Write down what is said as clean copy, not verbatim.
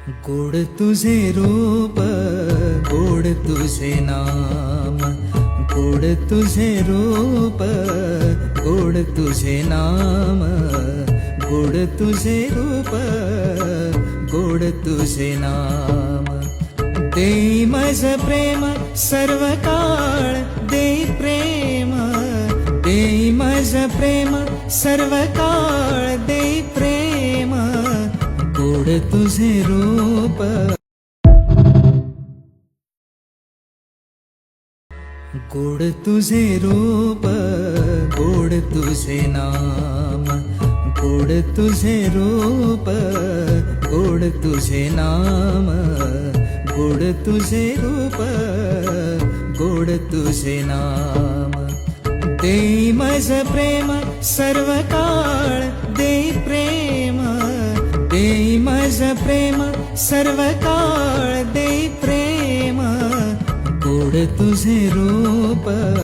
गोड तुझे रूप, गोड तुझे नाम, गोड तुझे रूप, गोड तुझे नाम, गोड तुझे रूप, गोड तुझे नाम. देई मज प्रेम सर्व काळ, देई प्रेम, देई मज प्रेम सर्व काळ, देई प्रेम. गोड तुझे रूप, गोड तुझे रूप, गोड तुझे नाम, गोड तुझे रूप, गोड तुझे नाम, गोड तुझे रूप, गोड तुझे नाम. देई मज प्रेम सर्व काळ, देई प्रेम, देई मज प्रेम सर्व काळ, देई प्रेम. गोड तुझे रूप.